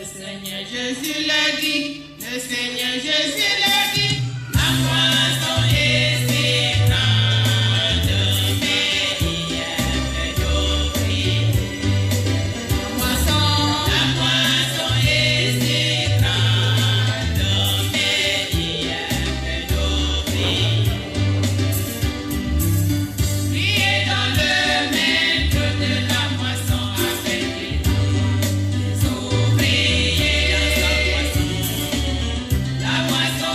Le Seigneur Jésus l'a dit, le Seigneur Jésus l'a dit, la moisson est si grande, mais il y a peu d'ouvriers. La moisson est si grande, mais il y a peu d'ouvriers. Priez dans le maître de la moisson avec les ouvriers. La moisson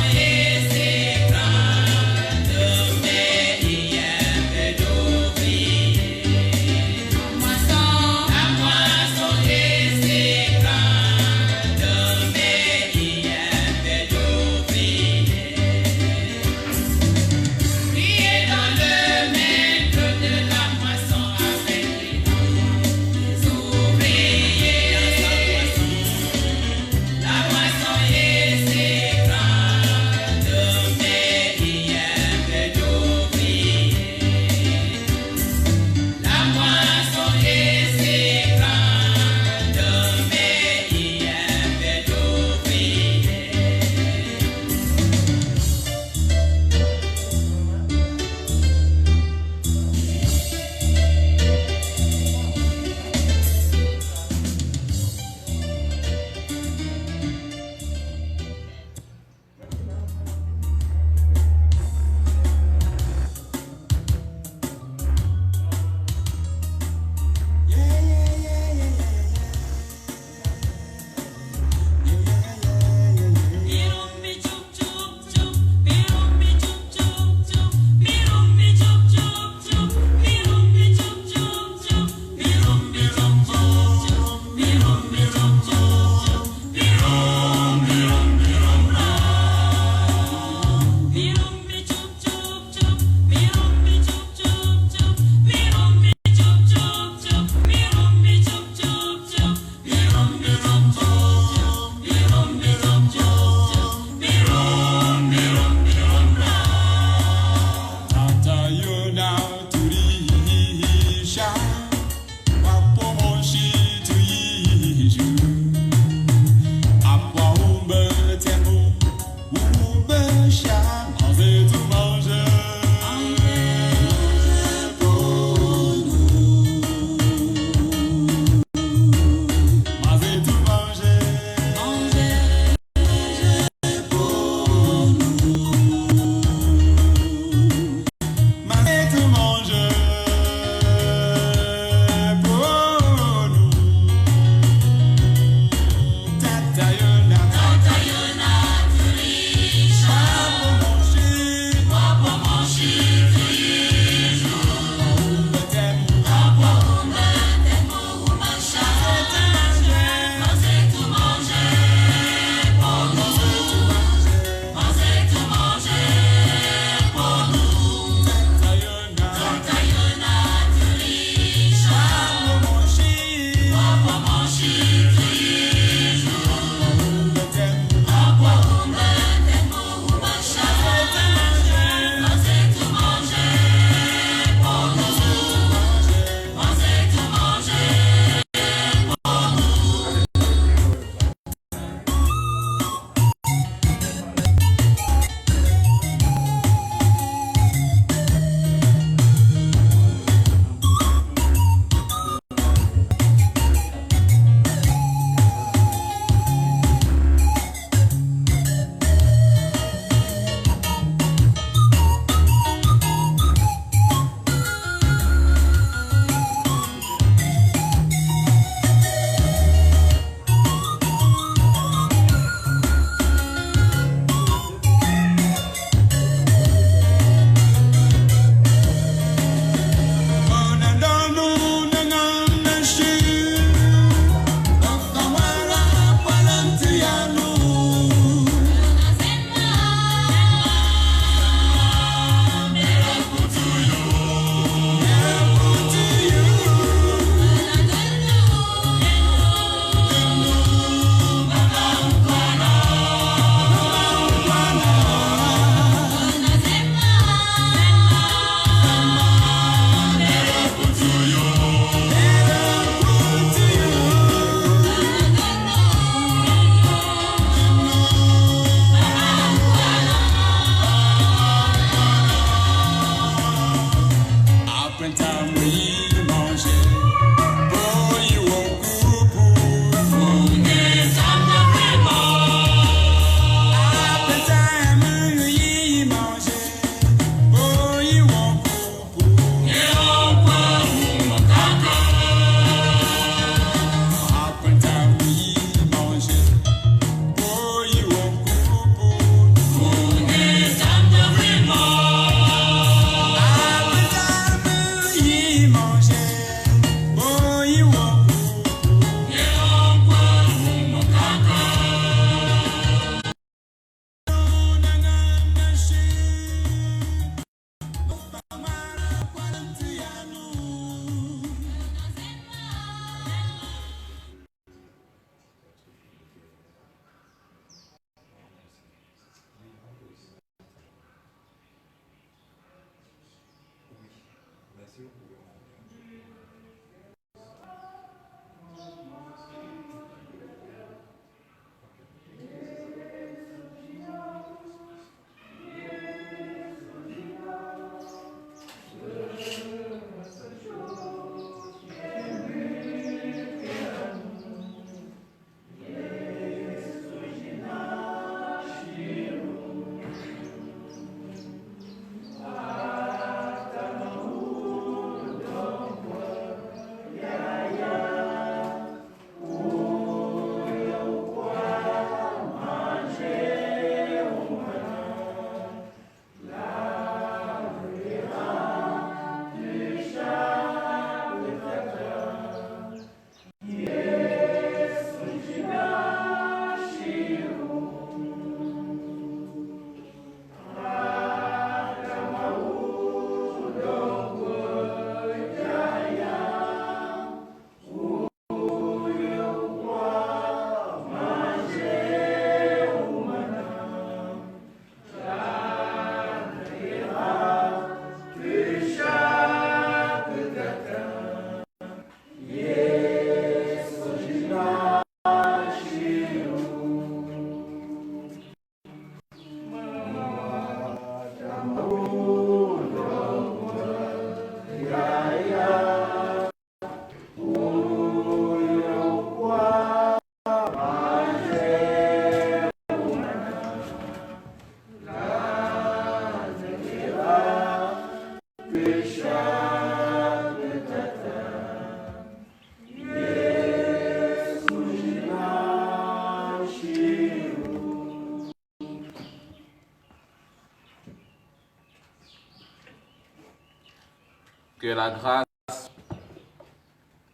Que la grâce,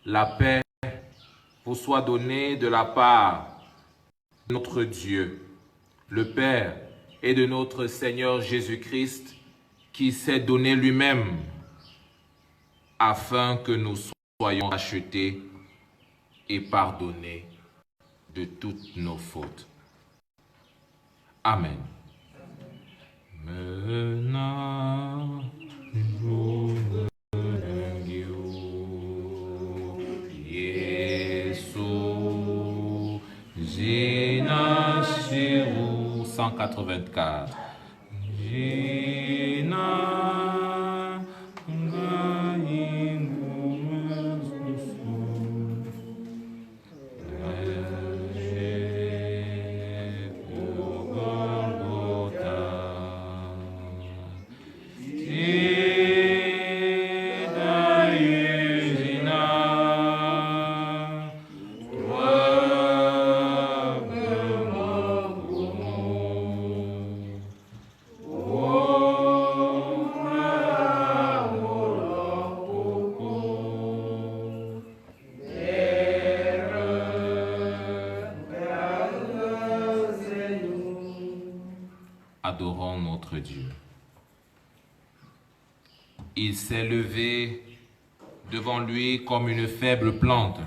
la paix vous soit donnée de la part de notre Dieu, le Père, et de notre Seigneur Jésus-Christ, qui s'est donné lui-même afin que nous soyons rachetés et pardonnés de toutes nos fautes. Amen. Maintenant, nous Jésus, 184. Adorons notre Dieu. Il s'est levé devant lui comme une faible plante,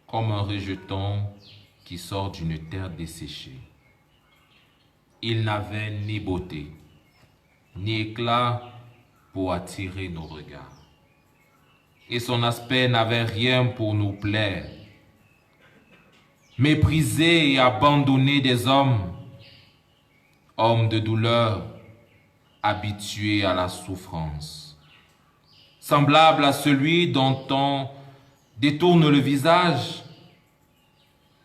comme un rejeton qui sort d'une terre desséchée. Il n'avait ni beauté, ni éclat pour attirer nos regards. Et son aspect n'avait rien pour nous plaire. Méprisé et abandonné des hommes, homme de douleur, habitué à la souffrance. Semblable à celui dont on détourne le visage,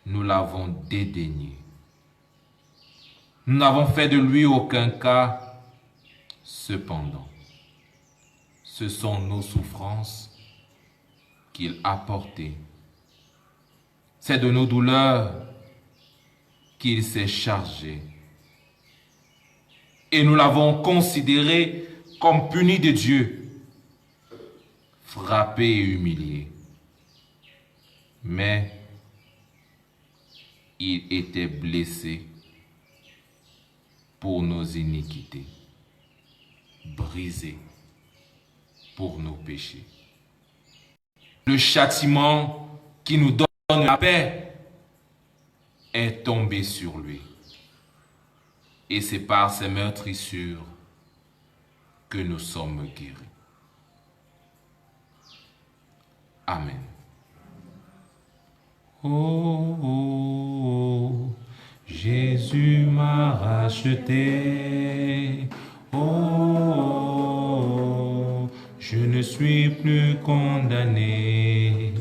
nous l'avons dédaigné. Nous n'avons fait de lui aucun cas. Cependant, ce sont nos souffrances qu'il a portées. C'est de nos douleurs qu'il s'est chargé. Et nous l'avons considéré comme puni de Dieu, frappé et humilié. Mais il était blessé pour nos iniquités, brisé pour nos péchés. Le châtiment qui nous donne la paix est tombé sur lui. Et c'est par ces meurtrissures que nous sommes guéris. Amen. Oh, oh, Jésus m'a racheté. Oh, je ne suis plus condamné.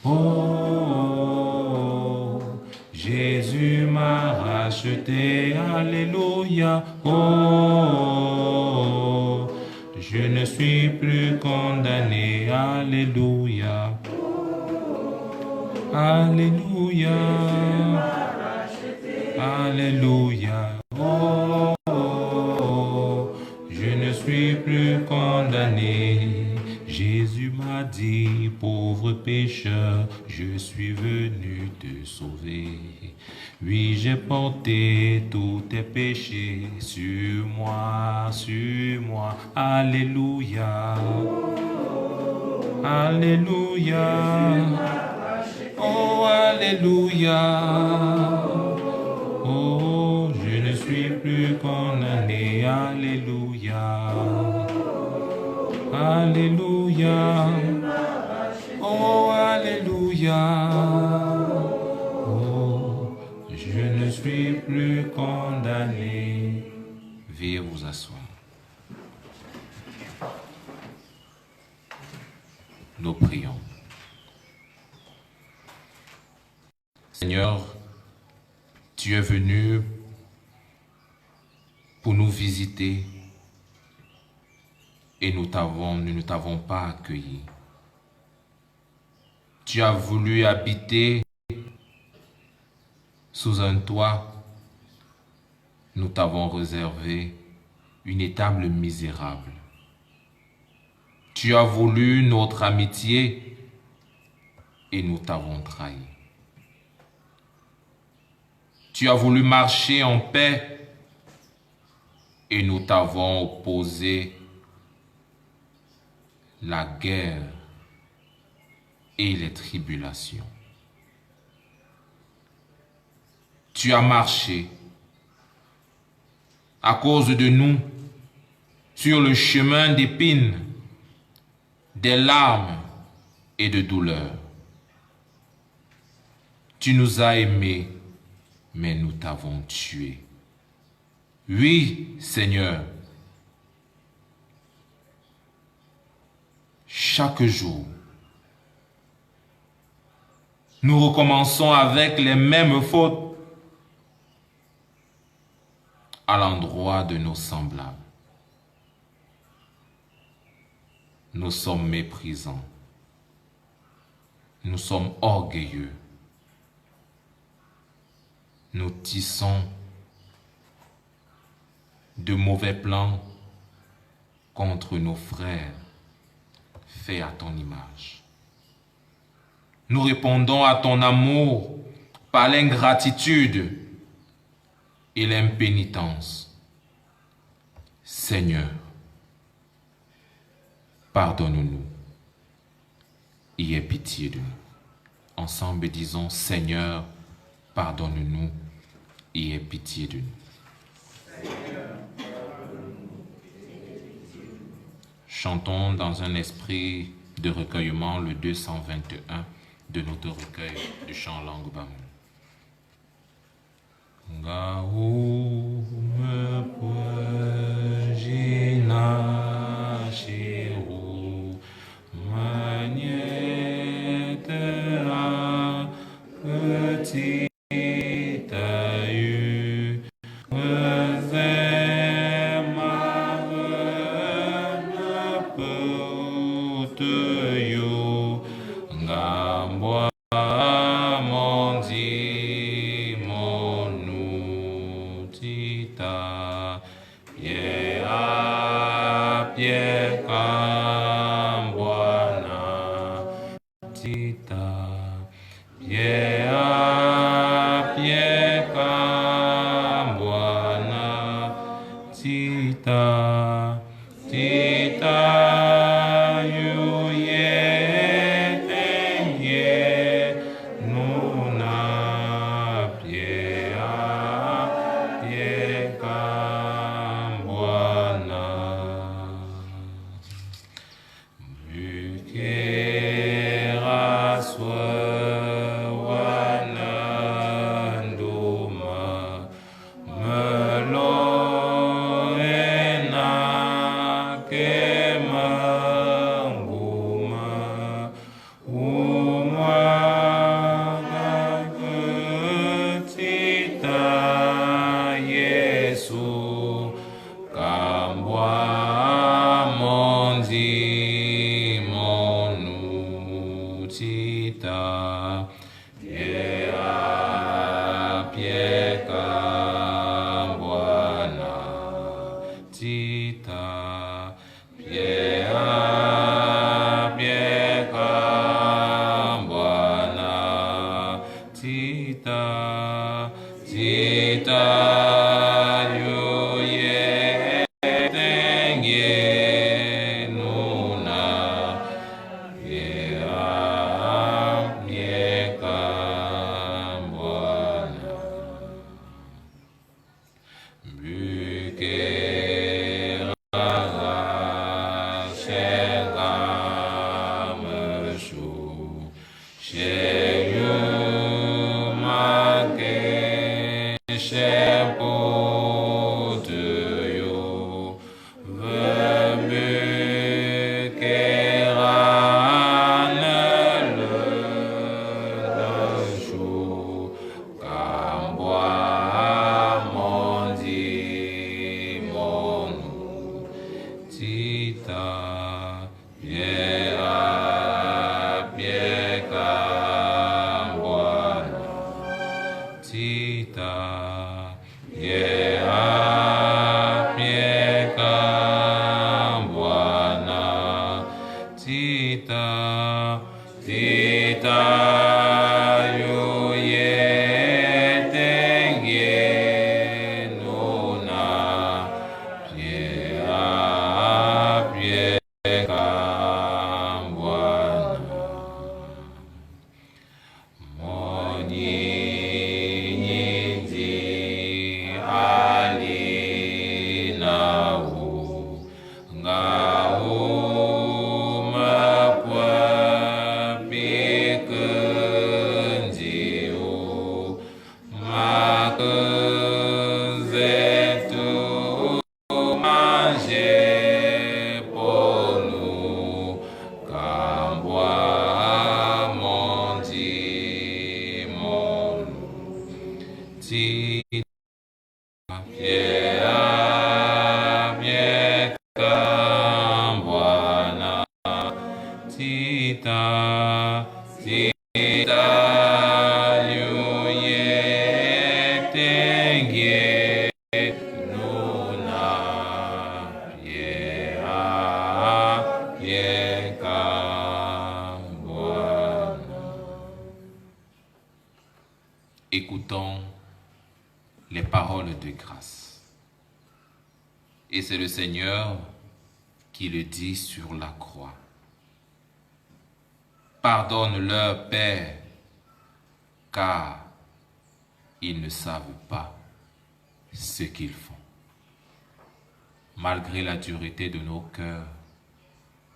Oh, Jésus m'a racheté, alléluia. Oh, je ne suis plus condamné, alléluia. Alléluia. Alléluia. Oh, je ne suis plus condamné. Jésus m'a dit, pauvre pécheur, je suis venu te sauver. Oui, j'ai porté tous tes péchés sur moi, sur moi. Alléluia. Alléluia. Oh, alléluia. Oh, je ne suis plus condamné. Alléluia. Alléluia. Oh, alléluia. Oh, je ne suis plus condamné. Veuillez vous asseoir. Nous prions. Seigneur, tu es venu pour nous visiter et nous ne t'avons pas accueilli. Tu as voulu habiter sous un toit. Nous t'avons réservé une étable misérable. Tu as voulu notre amitié et nous t'avons trahi. Tu as voulu marcher en paix et nous t'avons opposé la guerre et les tribulations. Tu as marché à cause de nous sur le chemin d'épines, des larmes et de douleurs. Tu nous as aimés, mais nous t'avons tués. Oui, Seigneur, chaque jour, nous recommençons avec les mêmes fautes à l'endroit de nos semblables. Nous sommes méprisants. Nous sommes orgueilleux. Nous tissons de mauvais plans contre nos frères faits à ton image. Nous répondons à ton amour par l'ingratitude et l'impénitence. Seigneur, pardonne-nous et aie pitié de nous. Ensemble, disons, Seigneur, pardonne-nous et aie pitié de nous. Chantons dans un esprit de recueillement le 221 de notre recueil de chants langue bamou. Gaume pojina shiru magnetera petit Tita, pieka, pieka. Écoutons les paroles de grâce. Et c'est le Seigneur qui le dit sur la croix. Pardonne-leur, Père, car ils ne savent pas ce qu'ils font. Malgré la dureté de nos cœurs,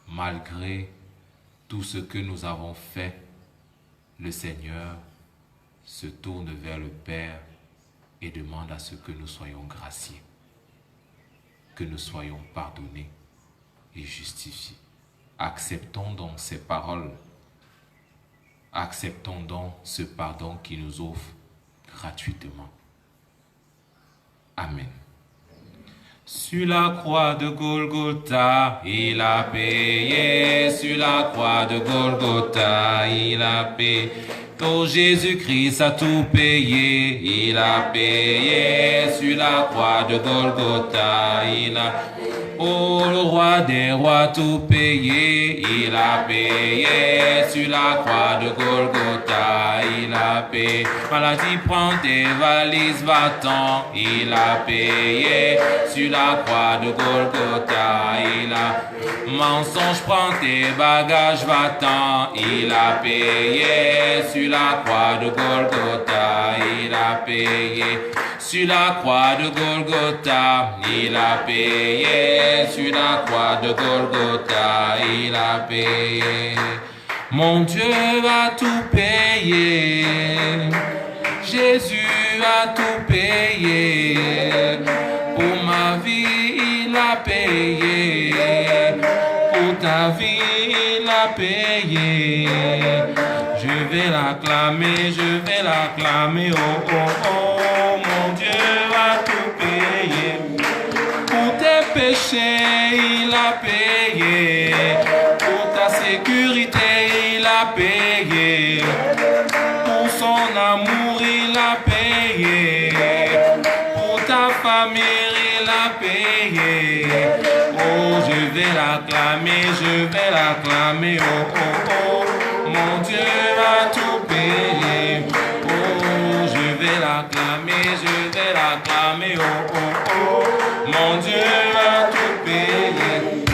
malgré tout ce que nous avons fait, le Seigneur se tourne vers le Père et demande à ce que nous soyons graciés, que nous soyons pardonnés et justifiés. Acceptons donc ces paroles, acceptons donc ce pardon qui nous offre gratuitement. Amen. Sur la croix de Golgotha, il a payé. Sur la croix de Golgotha, il a payé. Oh, Jésus-Christ a tout payé. Il a payé. Sur la croix de Golgotha, il a payé. Oh, le roi des rois tout payé. Il a payé. Sur la croix de Golgotha, il a payé. Maladie, prends tes valises, va-t'en. Il a payé. Sur la croix de Golgotha, il a mensonge, prends tes bagages, va-t'en. Il a payé. Sur la croix de Golgotha, il a payé. Sur la croix de Golgotha, il a payé. Sur la croix de Golgotha, il a payé. Mon Dieu a tout payé. Jésus a tout payé. Pour ma vie, il a payé. Pour ta vie, il a payé. Je vais l'acclamer, oh, oh, oh. Mon Dieu a tout payé. Pour tes péchés, il a payé. Pour ta sécurité, il a payé. Pour son amour, il a payé. Pour ta famille, il a payé. Oh, je vais l'acclamer, oh, oh, oh. Mon Dieu a tout payé. Oh, je vais l'acclamer, oh, oh, oh. Mon Dieu a tout payé.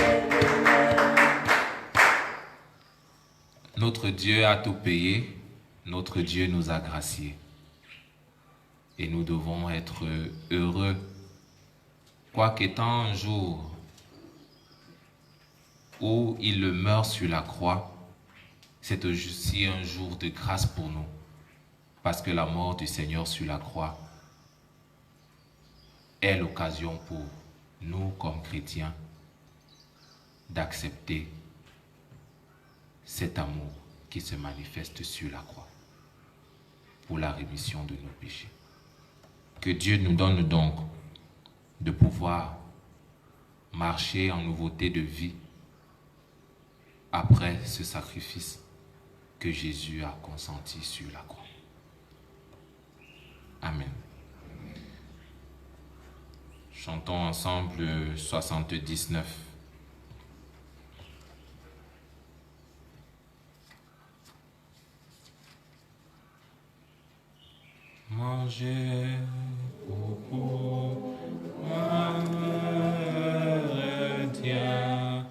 Notre Dieu a tout payé. Notre Dieu nous a graciés. Et nous devons être heureux. Quoiqu'étant un jour où il meurt sur la croix, c'est aussi un jour de grâce pour nous. Parce que la mort du Seigneur sur la croix est l'occasion pour nous, comme chrétiens, d'accepter cet amour qui se manifeste sur la croix pour la rémission de nos péchés. Que Dieu nous donne donc de pouvoir marcher en nouveauté de vie après ce sacrifice que Jésus a consenti sur la croix. Amen. Chantons ensemble le 79. Mangez beaucoup, tiens,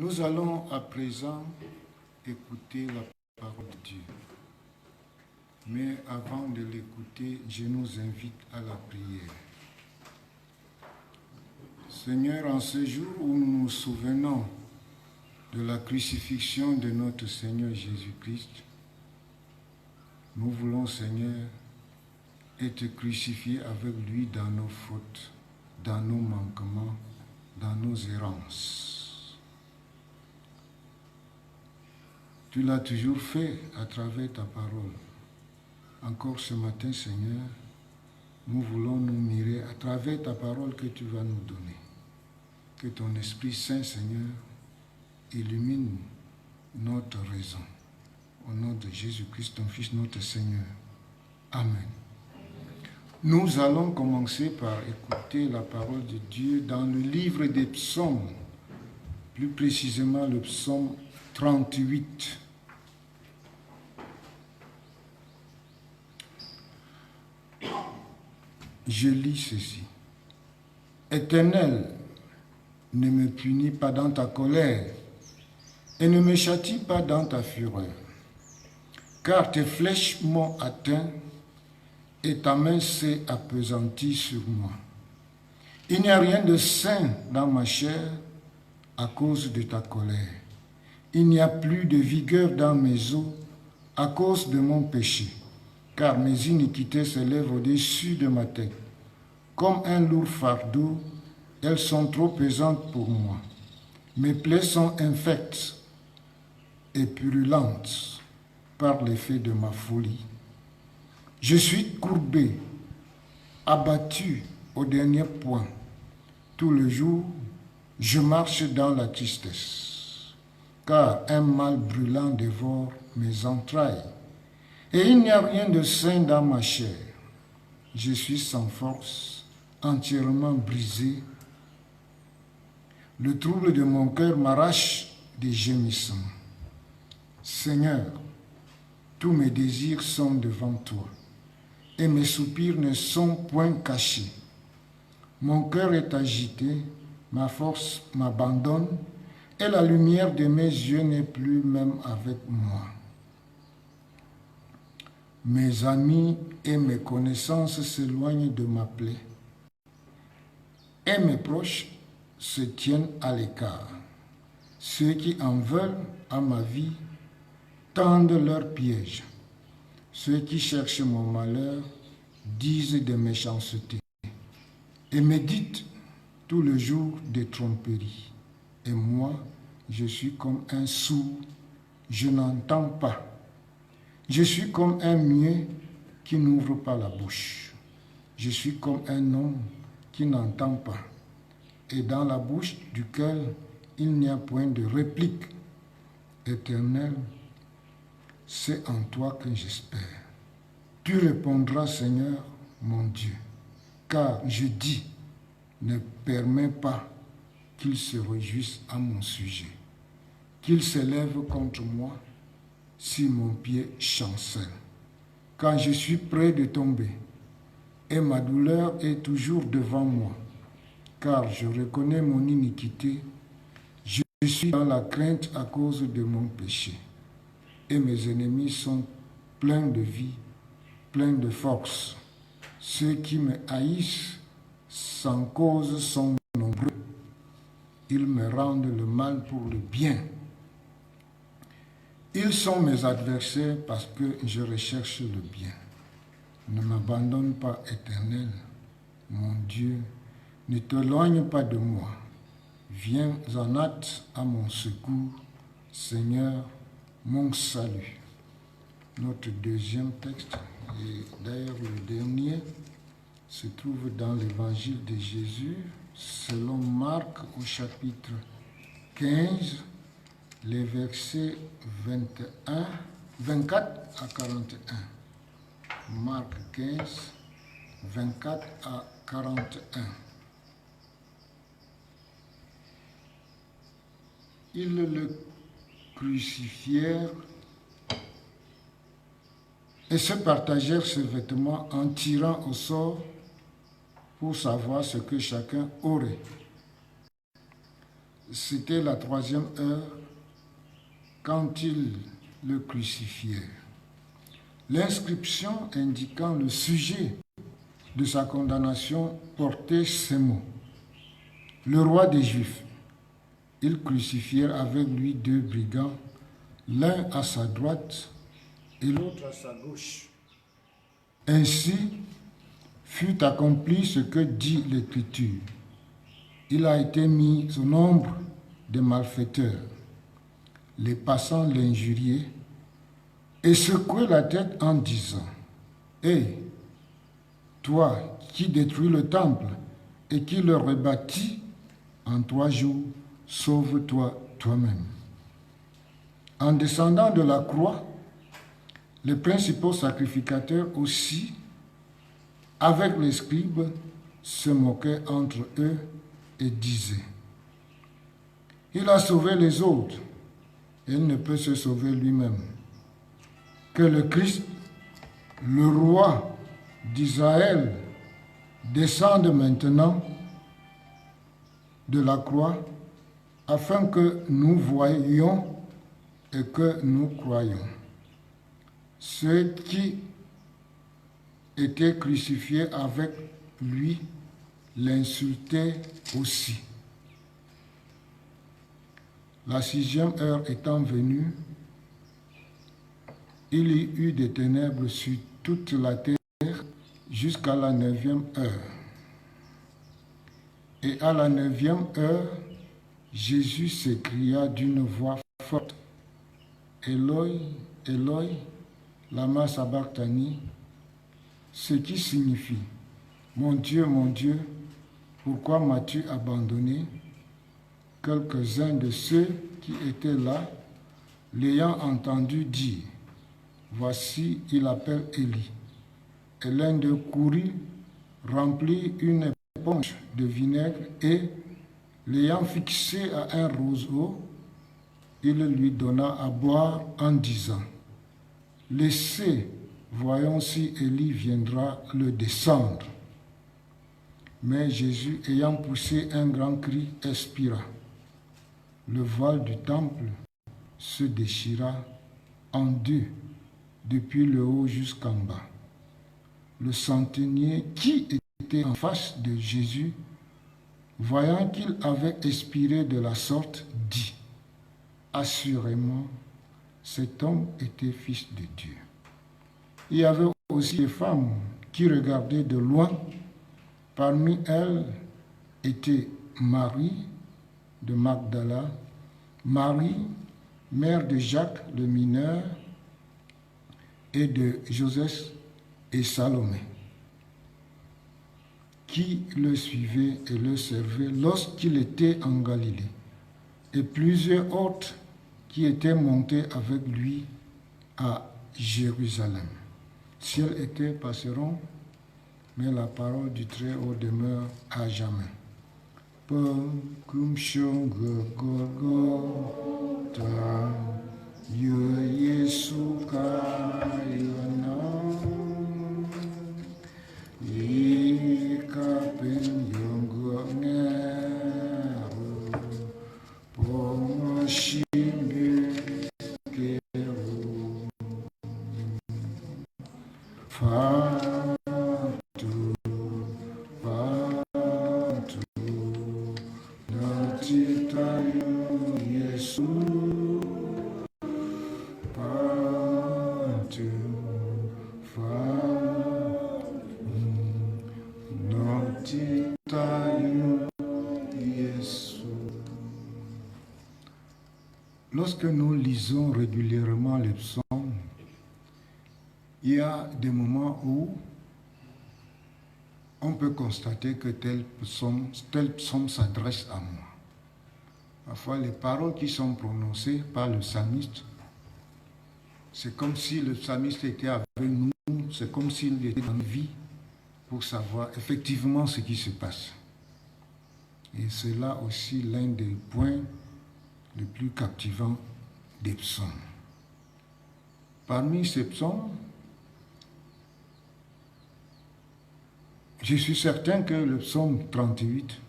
Nous allons à présent écouter la parole de Dieu. Mais avant de l'écouter, je nous invite à la prière. Seigneur, en ce jour où nous nous souvenons de la crucifixion de notre Seigneur Jésus-Christ, nous voulons, Seigneur, être crucifiés avec lui dans nos fautes, dans nos manquements, dans nos errances. Tu l'as toujours fait à travers ta parole. Encore ce matin, Seigneur, nous voulons nous mirer à travers ta parole que tu vas nous donner. Que ton Esprit Saint, Seigneur, illumine notre raison. Au nom de Jésus-Christ, ton Fils, notre Seigneur. Amen. Nous allons commencer par écouter la parole de Dieu dans le livre des psaumes, plus précisément le psaume 38. Je lis ceci. Éternel, ne me punis pas dans ta colère et ne me châtie pas dans ta fureur, car tes flèches m'ont atteint et ta main s'est appesantie sur moi. Il n'y a rien de sain dans ma chair à cause de ta colère. Il n'y a plus de vigueur dans mes os à cause de mon péché, car mes iniquités s'élèvent au-dessus de ma tête. Comme un lourd fardeau, elles sont trop pesantes pour moi. Mes plaies sont infectes et purulentes par l'effet de ma folie. Je suis courbé, abattu au dernier point. Tout le jour, je marche dans la tristesse, car un mal brûlant dévore mes entrailles, et il n'y a rien de sain dans ma chair. Je suis sans force, entièrement brisé. Le trouble de mon cœur m'arrache des gémissements. Seigneur, tous mes désirs sont devant toi, et mes soupirs ne sont point cachés. Mon cœur est agité, ma force m'abandonne, et la lumière de mes yeux n'est plus même avec moi. Mes amis et mes connaissances s'éloignent de ma plaie, et mes proches se tiennent à l'écart. Ceux qui en veulent à ma vie tendent leurs pièges. Ceux qui cherchent mon malheur disent des méchancetés et méditent tout le jour des tromperies. Et moi, je suis comme un sourd, je n'entends pas. Je suis comme un muet qui n'ouvre pas la bouche. Je suis comme un homme qui n'entend pas, et dans la bouche duquel il n'y a point de réplique. Éternel, c'est en toi que j'espère. Tu répondras, Seigneur, mon Dieu, car je dis, ne permets pas qu'ils se réjouissent à mon sujet, qu'ils s'élèvent contre moi si mon pied chancelle. Quand je suis près de tomber, et ma douleur est toujours devant moi, car je reconnais mon iniquité, je suis dans la crainte à cause de mon péché, et mes ennemis sont pleins de vie, pleins de force. Ceux qui me haïssent sans cause sont nombreux. Ils me rendent le mal pour le bien. Ils sont mes adversaires parce que je recherche le bien. Ne m'abandonne pas, Éternel, mon Dieu, ne t'éloigne pas de moi. Viens en hâte à mon secours, Seigneur, mon salut. Notre deuxième texte, et d'ailleurs le dernier, se trouve dans l'évangile de Jésus, selon Marc au chapitre 15, les versets 24 à 41. Marc 15, 24 à 41. Ils le crucifièrent et se partagèrent ses vêtements en tirant au sort pour savoir ce que chacun aurait. c'était la 3e heure quand ils le crucifièrent. L'inscription indiquant le sujet de sa condamnation portait ces mots. Le roi des Juifs. Ils crucifièrent avec lui 2 brigands, l'un à sa droite et l'autre à sa gauche. Ainsi fut accompli ce que dit l'Écriture. Il a été mis au nombre des malfaiteurs. Les passants l'injuriaient et secouaient la tête en disant: Hé, toi qui détruis le temple et qui le rebâtis en 3 jours, sauve-toi toi-même. En descendant de la croix, les principaux sacrificateurs aussi, avec les scribes, se moquaient entre eux et disaient: Il a sauvé les autres, et il ne peut se sauver lui-même. Que le Christ, le roi d'Israël, descende maintenant de la croix, afin que nous voyions et que nous croyions. Ceux qui étaient crucifiés avec lui l'insultaient aussi. La 6e heure étant venue, il y eut des ténèbres sur toute la terre jusqu'à la 9e heure. Et à la 9e heure, Jésus s'écria d'une voix forte: Eloi, Eloi, lama sabachthani, ce qui signifie: mon Dieu, pourquoi m'as-tu abandonné? Quelques-uns de ceux qui étaient là, l'ayant entendu dire: Voici, il appelle Élie. Et l'un d'eux courut, remplit une éponge de vinaigre et, l'ayant fixé à un roseau, il lui donna à boire en disant: Laissez, voyons si Élie viendra le descendre. Mais Jésus, ayant poussé un grand cri, expira. Le voile du temple se déchira en 2, depuis le haut jusqu'en bas. Le centenier qui était en face de Jésus, voyant qu'il avait expiré de la sorte, dit: Assurément, cet homme était fils de Dieu. Il y avait aussi des femmes qui regardaient de loin. Parmi elles était Marie de Magdala, Marie, mère de Jacques le mineur, et de Joseph et Salomé, qui le suivaient et le servaient lorsqu'il était en Galilée, et plusieurs autres qui étaient montés avec lui à Jérusalem. Ciel et terre passeront, mais la parole du Très-Haut demeure à jamais. Kum shonga Golgotha, Yesu kayana, Ikapin yongo ngero, Pomoshimbe kero, Lorsque nous lisons régulièrement les psaumes, il y a des moments où on peut constater que tel psaume s'adresse à moi. Parfois, les paroles qui sont prononcées par le psalmiste, c'est comme si le psalmiste était avec nous, c'est comme s'il était en vie pour savoir effectivement ce qui se passe. Et c'est là aussi l'un des points les plus captivants des psaumes. Parmi ces psaumes, je suis certain que le psaume 38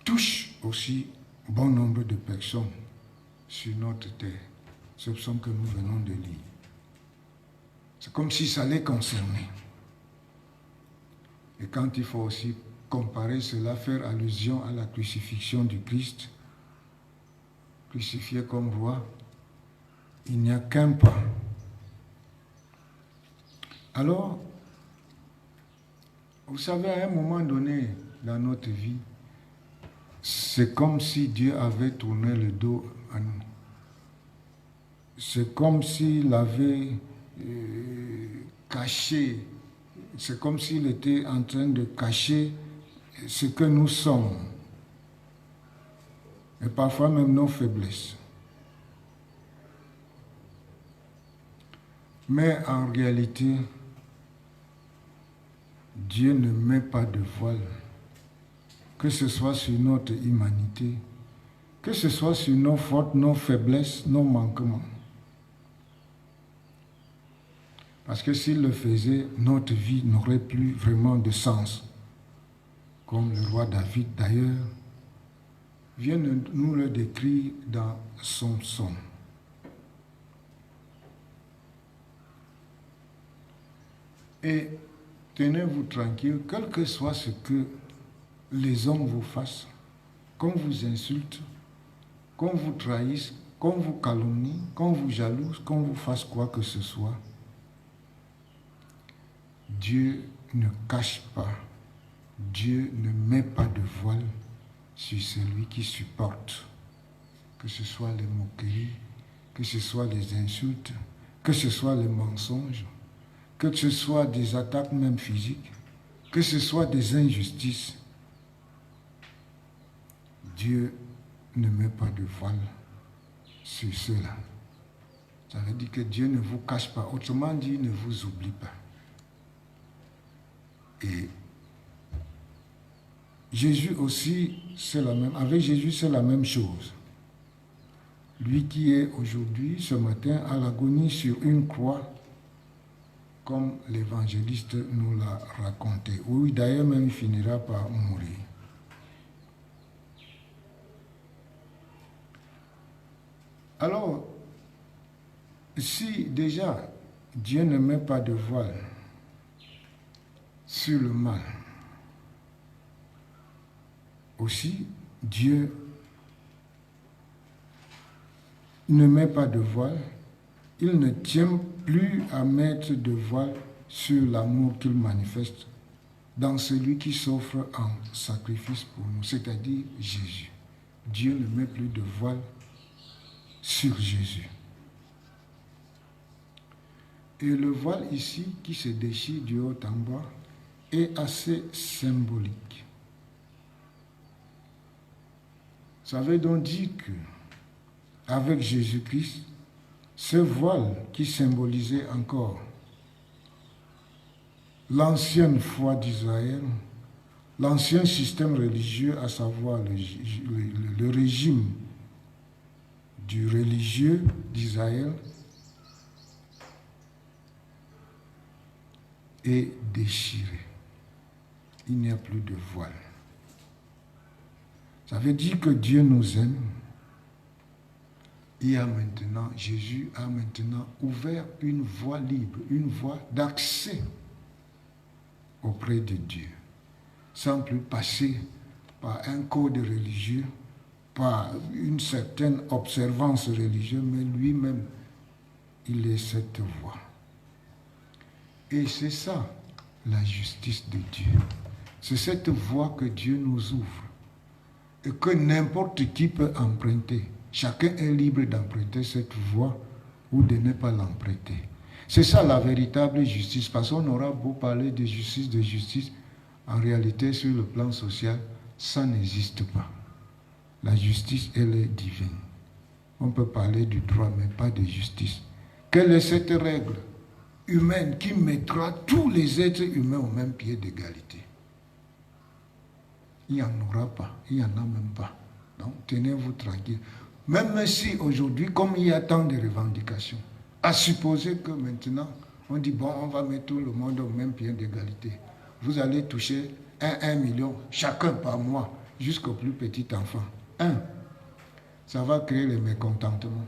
touche aussi bon nombre de personnes sur notre terre. Ce psaume que nous venons de lire. C'est comme si ça les concernait. Et quand il faut aussi comparer cela, faire allusion à la crucifixion du Christ, crucifié comme roi, il n'y a qu'un pas. Alors, vous savez, à un moment donné dans notre vie, c'est comme si Dieu avait tourné le dos à nous. C'est comme s'il avait caché, c'est comme s'il était en train de cacher ce que nous sommes, et parfois même nos faiblesses. Mais en réalité, Dieu ne met pas de voile, que ce soit sur notre humanité, que ce soit sur nos fautes, nos faiblesses, nos manquements. Parce que s'il le faisait, notre vie n'aurait plus vraiment de sens. Comme le roi David, d'ailleurs, vient nous le décrire dans son psaume. Et tenez-vous tranquille, quel que soit ce que les hommes vous fassent, qu'on vous insulte, qu'on vous trahisse, qu'on vous calomnie, qu'on vous jalouse, qu'on vous fasse quoi que ce soit, Dieu ne cache pas, Dieu ne met pas de voile sur celui qui supporte, que ce soit les moqueries, que ce soit les insultes, que ce soit les mensonges, que ce soit des attaques même physiques, que ce soit des injustices. Dieu ne met pas de voile sur cela. Ça veut dire que Dieu ne vous cache pas, autrement dit, il ne vous oublie pas. Et Jésus aussi, c'est la même. Avec Jésus, c'est la même chose. Lui qui est aujourd'hui, ce matin, à l'agonie sur une croix, comme l'évangéliste nous l'a raconté. Oui, d'ailleurs, même il finira par mourir. Alors, si déjà Dieu ne met pas de voile sur le mal, aussi Dieu ne met pas de voile, il ne tient plus à mettre de voile sur l'amour qu'il manifeste dans celui qui s'offre en sacrifice pour nous, c'est-à-dire Jésus. Dieu ne met plus de voile sur Jésus. Et le voile ici, qui se déchire du haut en bas, est assez symbolique. Ça veut donc dire que, avec Jésus-Christ, ce voile qui symbolisait encore l'ancienne foi d'Israël, l'ancien système religieux, à savoir le régime du religieux d'Israël, est déchiré. Il n'y a plus de voile. Ça veut dire que Dieu nous aime. Jésus a maintenant ouvert une voie libre, une voie d'accès auprès de Dieu, sans plus passer par un code religieux, par une certaine observance religieuse, mais lui-même, il est cette voie. Et c'est ça, la justice de Dieu. C'est cette voie que Dieu nous ouvre et que n'importe qui peut emprunter. Chacun est libre d'emprunter cette voie ou de ne pas l'emprunter. C'est ça la véritable justice, parce qu'on aura beau parler de justice, en réalité, sur le plan social, ça n'existe pas. La justice, elle est divine. On peut parler du droit, mais pas de justice. Quelle est cette règle humaine qui mettra tous les êtres humains au même pied d'égalité? Il n'y en aura pas, il n'y en a même pas. Donc, tenez-vous tranquille. Même si aujourd'hui, comme il y a tant de revendications, à supposer que maintenant, on dit, bon, on va mettre tout le monde au même pied d'égalité. Vous allez toucher 1 million, chacun par mois. jusqu'au plus petit enfant. Ça va créer le mécontentement.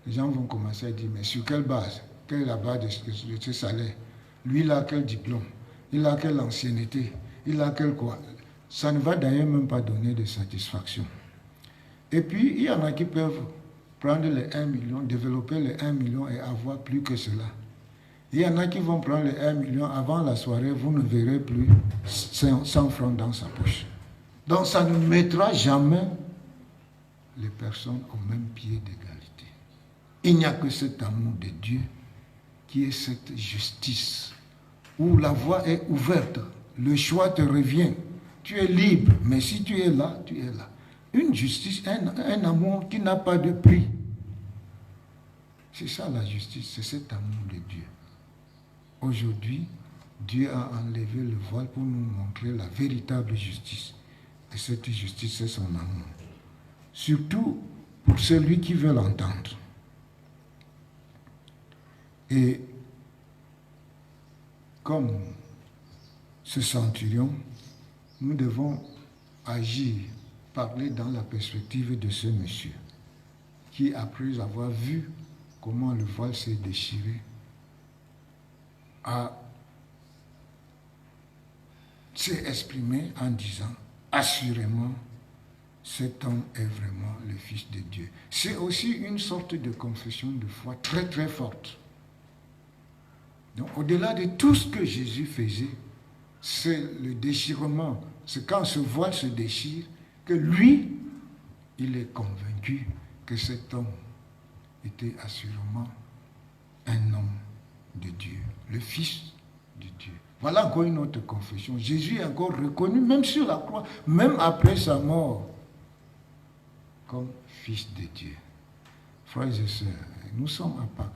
Les gens vont commencer à dire, mais sur quelle base? Quelle est la base de ce salaire? Lui, il a quel diplôme? Il a quelle ancienneté? Il a quel quoi? Ça ne va d'ailleurs même pas donner de satisfaction. Et puis, il y en a qui peuvent prendre les 1 million, développer les 1 million et avoir plus que cela. Il y en a qui vont prendre les 1 million, avant la soirée, vous ne verrez plus 100 francs dans sa poche. Donc, ça ne mettra jamais les personnes au même pied d'égalité. Il n'y a que cet amour de Dieu qui est cette justice, où la voie est ouverte, le choix te revient, tu es libre, mais si tu es là, tu es là. Une justice, un amour qui n'a pas de prix. C'est ça la justice, c'est cet amour de Dieu. Aujourd'hui, Dieu a enlevé le voile pour nous montrer la véritable justice. Et cette justice, c'est son amour. Surtout pour celui qui veut l'entendre. Et comme ce centurion, nous devons agir, parler dans la perspective de ce monsieur qui, après avoir vu comment le voile s'est déchiré, s'est exprimé en disant, assurément, cet homme est vraiment le Fils de Dieu. C'est aussi une sorte de confession de foi très très forte. Donc, au-delà de tout ce que Jésus faisait, c'est le déchirement, c'est quand ce voile se déchire, que lui, il est convaincu que cet homme était assurément un homme de Dieu, le Fils de Dieu. Voilà encore une autre confession. Jésus est encore reconnu, même sur la croix, même après sa mort, comme Fils de Dieu. Frères et sœurs, nous sommes à Pâques.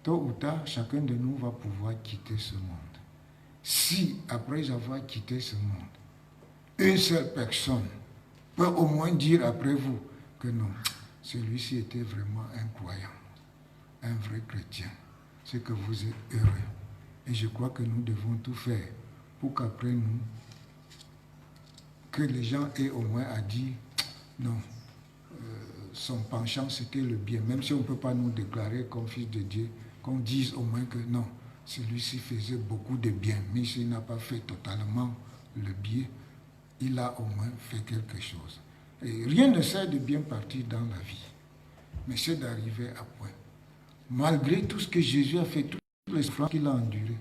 Tôt ou tard, chacun de nous va pouvoir quitter ce monde. Si, après avoir quitté ce monde, une seule personne peut au moins dire après vous que non, celui-ci était vraiment un croyant, un vrai chrétien, c'est que vous êtes heureux. Et je crois que nous devons tout faire pour qu'après nous, que les gens aient au moins à dire non, son penchant c'était le bien, même si on ne peut pas nous déclarer comme fils de Dieu, qu'on dise au moins que non, celui-ci faisait beaucoup de bien, mais s'il n'a pas fait totalement le bien, il a au moins fait quelque chose. Et rien ne sert de bien partir dans la vie, mais c'est d'arriver à point. Malgré tout ce que Jésus a fait, toutes les souffrances qu'il a endurées,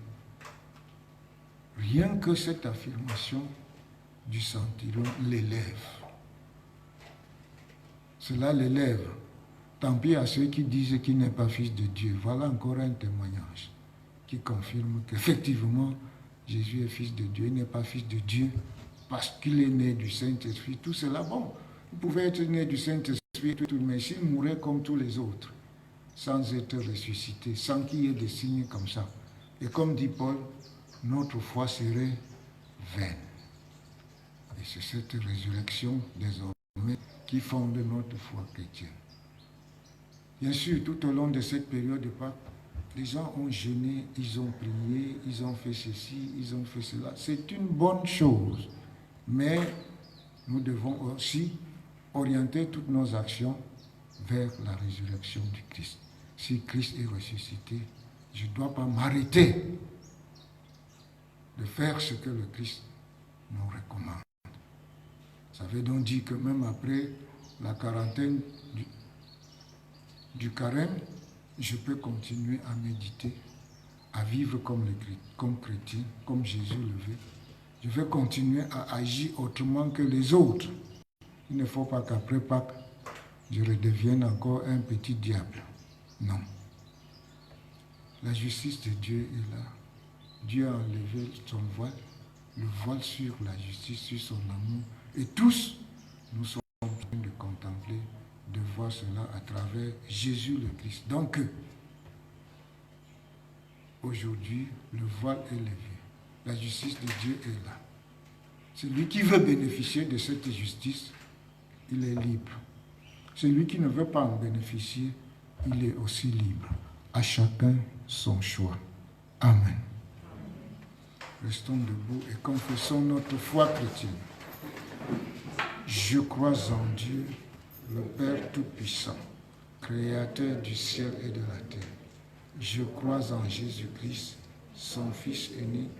rien que cette affirmation du centurion l'élève. Cela l'élève. Tant pis à ceux qui disent qu'il n'est pas fils de Dieu. Voilà encore un témoignage qui confirme qu'effectivement, Jésus est fils de Dieu. Il n'est pas fils de Dieu parce qu'il est né du Saint-Esprit. Tout cela, bon, il pouvait être né du Saint-Esprit, mais s'il mourait comme tous les autres, sans être ressuscité, sans qu'il y ait des signes comme ça. Et comme dit Paul, notre foi serait vaine. Et c'est cette résurrection désormais qui fonde notre foi chrétienne. Bien sûr, tout au long de cette période de Pâques, les gens ont jeûné, ils ont prié, ils ont fait ceci, ils ont fait cela. C'est une bonne chose, mais nous devons aussi orienter toutes nos actions vers la résurrection du Christ. Si Christ est ressuscité, je ne dois pas m'arrêter de faire ce que le Christ nous recommande. Ça veut donc dire que même après la quarantaine du carême, je peux continuer à méditer, à vivre comme chrétien, comme Jésus le veut. Je vais continuer à agir autrement que les autres. Il ne faut pas qu'après Pâques, je redevienne encore un petit diable. Non. La justice de Dieu est là. Dieu a enlevé son voile, le voile sur la justice, sur son amour. Et tous, nous sommes en train de contempler, de voir cela à travers Jésus le Christ. Donc, aujourd'hui, le voile est levé. La justice de Dieu est là. Celui qui veut bénéficier de cette justice, il est libre. Celui qui ne veut pas en bénéficier, il est aussi libre. À chacun son choix. Amen. Restons debout et confessons notre foi chrétienne. Je crois en Dieu, le Père Tout-Puissant, Créateur du ciel et de la terre. Je crois en Jésus-Christ, son Fils unique,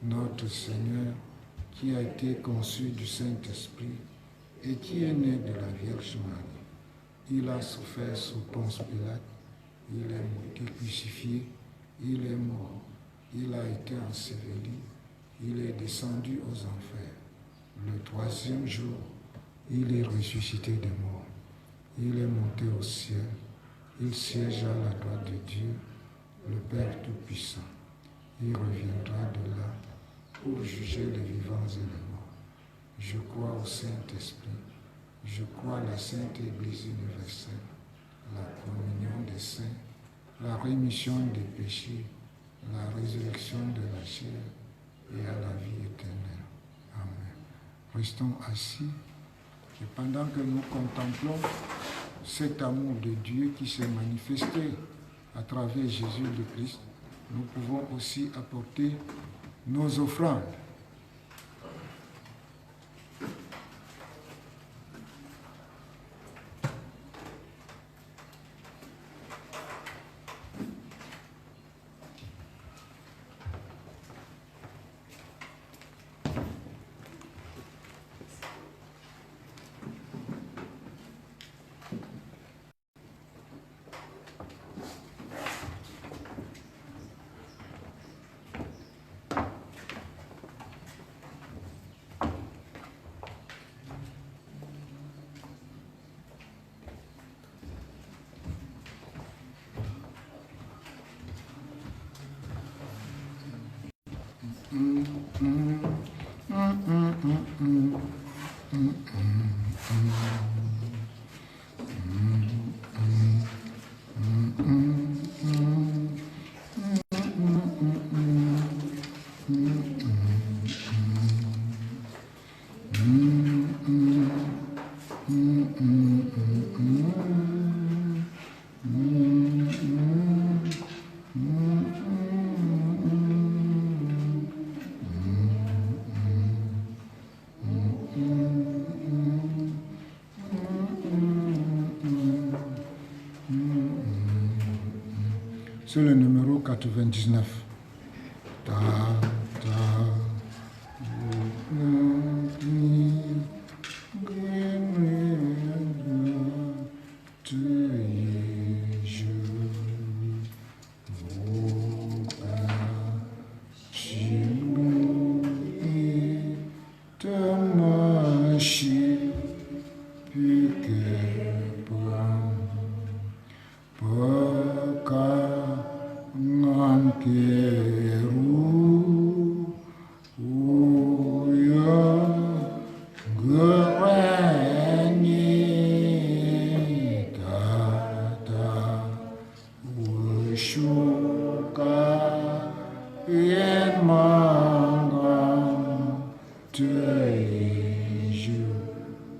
notre Seigneur, qui a été conçu du Saint-Esprit et qui est né de la Vierge Marie. Il a souffert sous Ponce Pilate, il est été crucifié, il est mort, il a été enseveli, il est descendu aux enfers. Le troisième jour, il est ressuscité des morts, il est monté au ciel, il siège à la droite de Dieu, le Père Tout-Puissant. Il reviendra de là pour juger les vivants et les morts. Je crois au Saint-Esprit, je crois à la Sainte Église universelle, la communion des saints, la rémission des péchés, la résurrection de la chair et à la vie éternelle. Amen. Restons assis et pendant que nous contemplons cet amour de Dieu qui s'est manifesté à travers Jésus le Christ, nous pouvons aussi apporter nos offrandes. C'est le numéro 99. Ta, ta,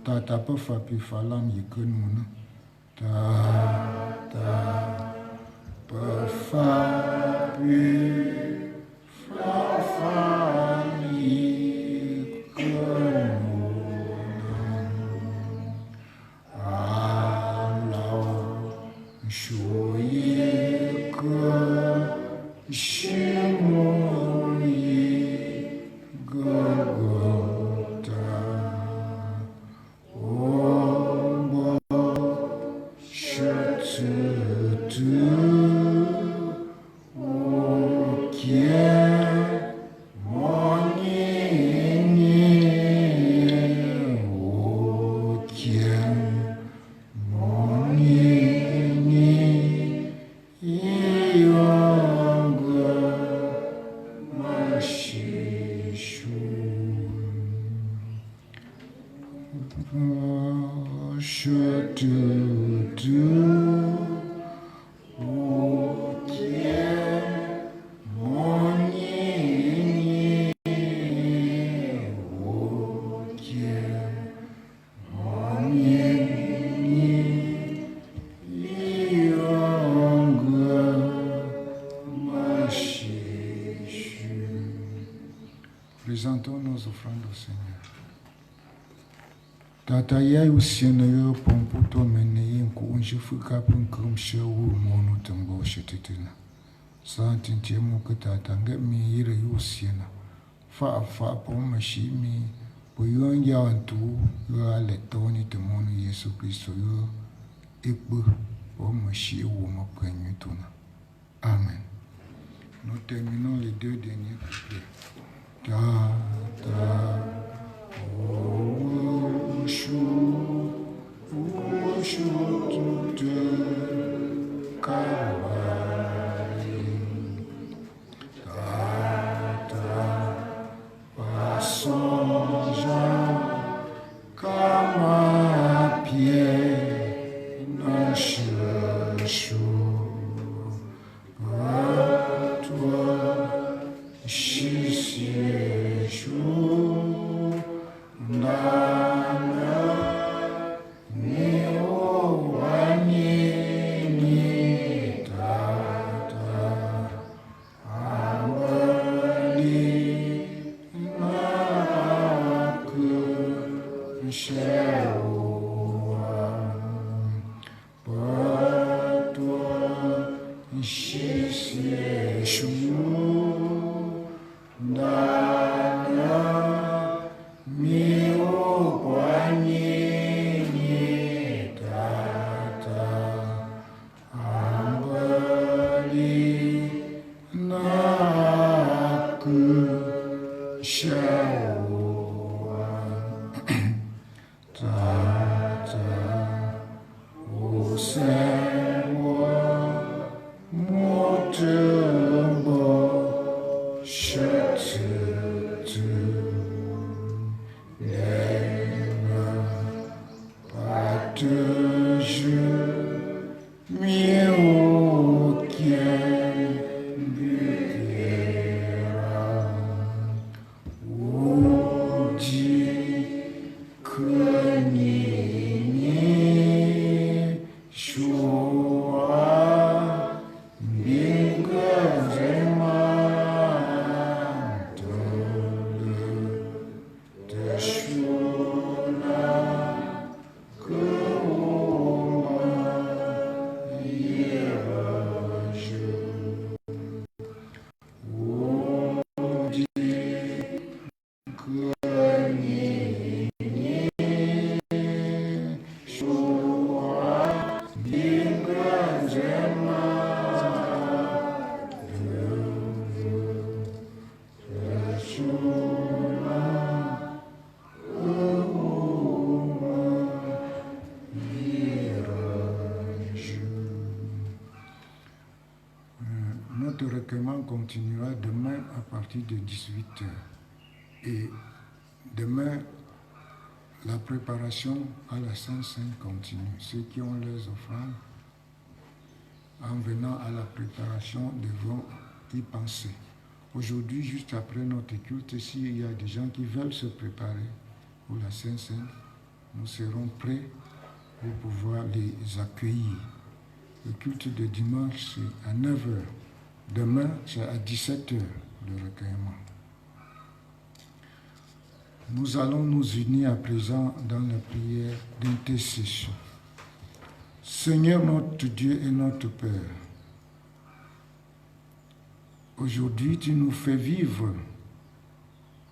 Tata fapi falam yikun muna ta fapi falam yikun muna alau shoyikun shimoyi gogota. Présentons nos offrandes au Seigneur. Tata ya usiana yo pomputo mene yenku unjifuka punkum shewu monu tambo shetitina. Santin temu katata ngami yire usiana. Fa pomashi mi boyon ya antu yo aletoni temonu Yesu Kristo yo ikbu pomashi wo mapanyutuna. Amen. Nous terminons les deux derniers couplets. Notre recueillement continuera demain à partir de 18h. Et demain, la préparation à la Sainte-Seine continue. Ceux qui ont leurs offrandes, en venant à la préparation, devront y penser. Aujourd'hui, juste après notre culte, s'il y a des gens qui veulent se préparer pour la Sainte-Seine, nous serons prêts pour pouvoir les accueillir. Le culte de dimanche, c'est à 9h. Demain, c'est à 17h, le recueillement. Nous allons nous unir à présent dans la prière d'intercession. Seigneur notre Dieu et notre Père, aujourd'hui tu nous fais vivre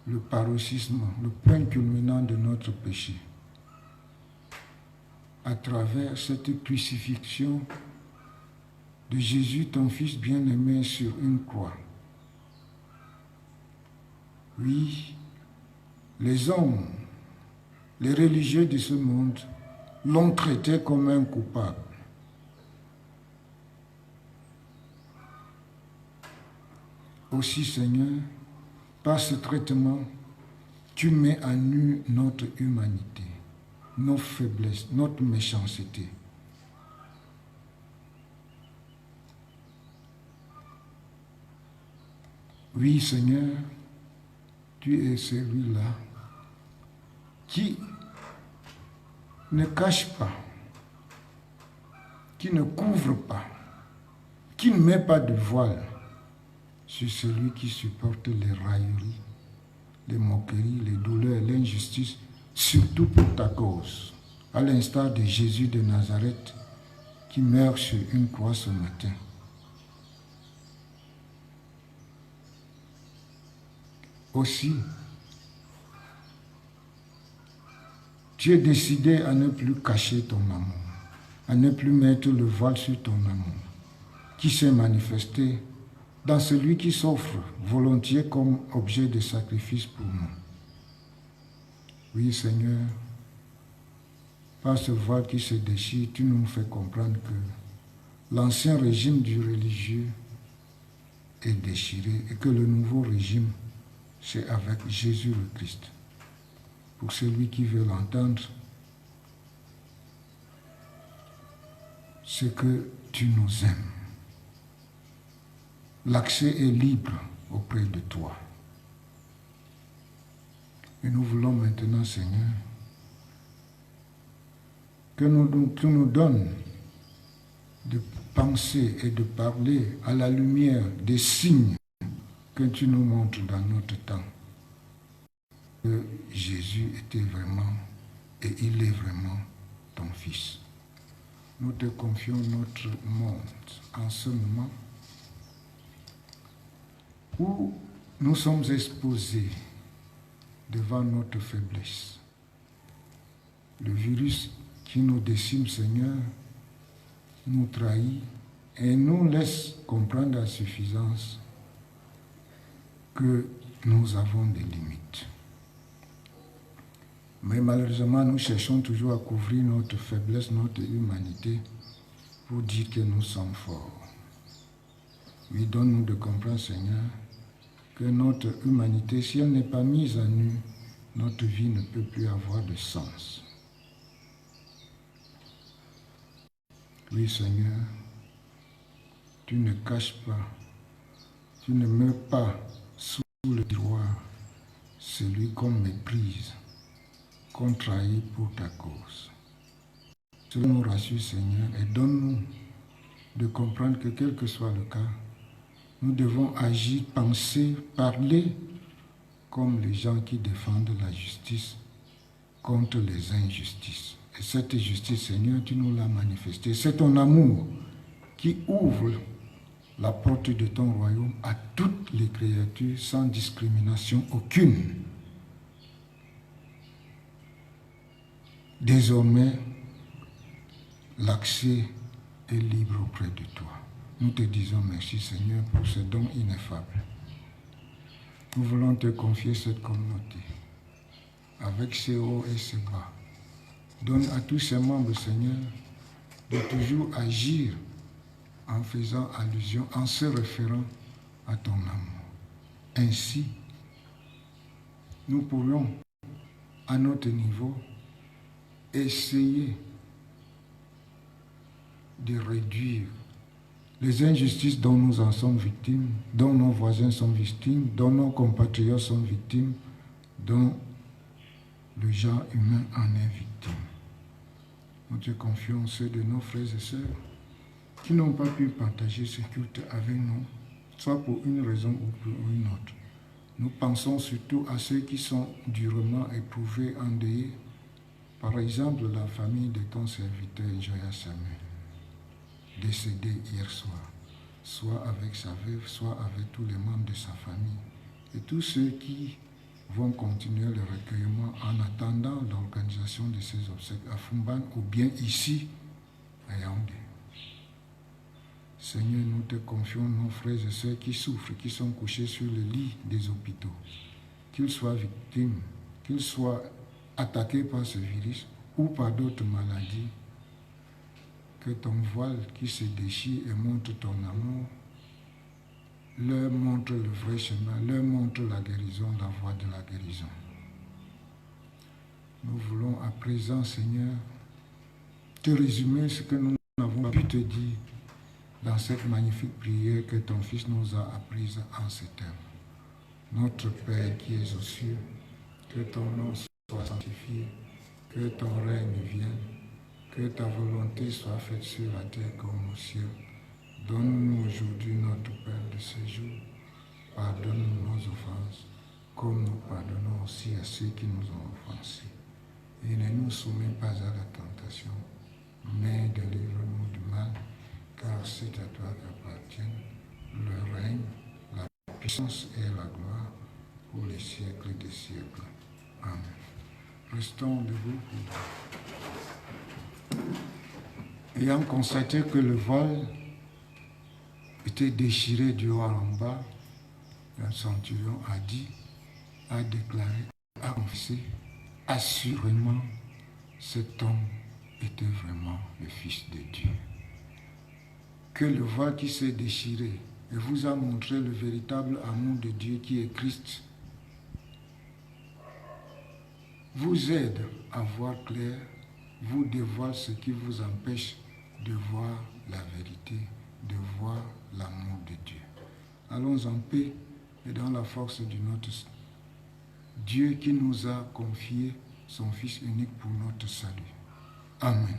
le paroxysme, le point culminant de notre péché. À travers cette crucifixion de Jésus, ton Fils bien-aimé, sur une croix. Oui, les hommes, les religieux de ce monde l'ont traité comme un coupable. Aussi, Seigneur, par ce traitement, tu mets à nu notre humanité, nos faiblesses, notre méchanceté. Oui, Seigneur, tu es celui-là qui ne cache pas, qui ne couvre pas, qui ne met pas de voile sur celui qui supporte les railleries, les moqueries, les douleurs, l'injustice, surtout pour ta cause, à l'instar de Jésus de Nazareth qui meurt sur une croix ce matin. Aussi, tu es décidé à ne plus cacher ton amour, à ne plus mettre le voile sur ton amour, qui s'est manifesté dans celui qui s'offre volontiers comme objet de sacrifice pour nous. Oui, Seigneur, par ce voile qui se déchire, tu nous fais comprendre que l'ancien régime du religieux est déchiré et que le nouveau régime, c'est avec Jésus le Christ. Pour celui qui veut l'entendre, c'est que tu nous aimes. L'accès est libre auprès de toi. Et nous voulons maintenant, Seigneur, que tu nous donnes de penser et de parler à la lumière des signes que tu nous montres dans notre temps. Que Jésus était vraiment et il est vraiment ton Fils. Nous te confions notre monde en ce moment où nous sommes exposés devant notre faiblesse. Le virus qui nous décime, Seigneur, nous trahit et nous laisse comprendre à suffisance que nous avons des limites. Mais malheureusement, nous cherchons toujours à couvrir notre faiblesse, notre humanité, pour dire que nous sommes forts. Oui, donne-nous de comprendre, Seigneur, que notre humanité, si elle n'est pas mise à nu, notre vie ne peut plus avoir de sens. Oui, Seigneur, tu ne caches pas, tu ne mets pas sous le tiroir celui qu'on méprise, qu'on trahit pour ta cause. Cela nous rassure, Seigneur, et donne-nous de comprendre que quel que soit le cas, nous devons agir, penser, parler comme les gens qui défendent la justice contre les injustices. Et cette justice, Seigneur, tu nous l'as manifestée. C'est ton amour qui ouvre la porte de ton royaume à toutes les créatures sans discrimination aucune. Désormais, l'accès est libre auprès de toi. Nous te disons merci, Seigneur, pour ce don ineffable. Nous voulons te confier cette communauté avec ses hauts et ses bas. Donne à tous ses membres, Seigneur, de toujours agir en faisant allusion, en se référant à ton amour. Ainsi, nous pourrions, à notre niveau, essayer de réduire les injustices dont nous en sommes victimes, dont nos voisins sont victimes, dont nos compatriotes sont victimes, dont le genre humain en est victime. Nous te confions ceux de nos frères et sœurs qui n'ont pas pu partager ce culte avec nous, soit pour une raison ou pour une autre. Nous pensons surtout à ceux qui sont durement éprouvés, endeuillés. Par exemple, la famille de ton serviteur Joya Samuel, décédé hier soir, soit avec sa veuve, soit avec tous les membres de sa famille, et tous ceux qui vont continuer le recueillement en attendant l'organisation de ces obsèques à Fumban ou bien ici à Yaoundé. Seigneur, nous te confions nos frères et sœurs qui souffrent, qui sont couchés sur le lit des hôpitaux, qu'ils soient victimes, qu'ils soient attaqués par ce virus ou par d'autres maladies. Que ton voile qui se déchire et montre ton amour leur montre le vrai chemin, leur montre la guérison, la voie de la guérison. Nous voulons à présent, Seigneur, te résumer ce que nous n'avons pu te dire dans cette magnifique prière que ton Fils nous a apprise en ces termes. Notre Père qui es aux cieux, que ton nom soit sanctifié, que ton règne vienne, que ta volonté soit faite sur la terre comme au ciel. Donne-nous aujourd'hui notre pain de ce jour. Pardonne-nous nos offenses, comme nous pardonnons aussi à ceux qui nous ont offensés. nous soumets pas à la tentation, mais délivre-nous du mal, car c'est à toi qu'appartiennent le règne, la puissance et la gloire pour les siècles des siècles. Amen. Restons debout. Ayant constaté que le voile était déchiré du haut en bas, le centurion a déclaré, a confessé, assurément, cet homme était vraiment le Fils de Dieu. Que le voile qui s'est déchiré et vous a montré le véritable amour de Dieu qui est Christ vous aide à voir clair, vous dévoile ce qui vous empêche de voir la vérité, de voir l'amour de Dieu. Allons en paix et dans la force de notre Dieu qui nous a confié son Fils unique pour notre salut. Amen.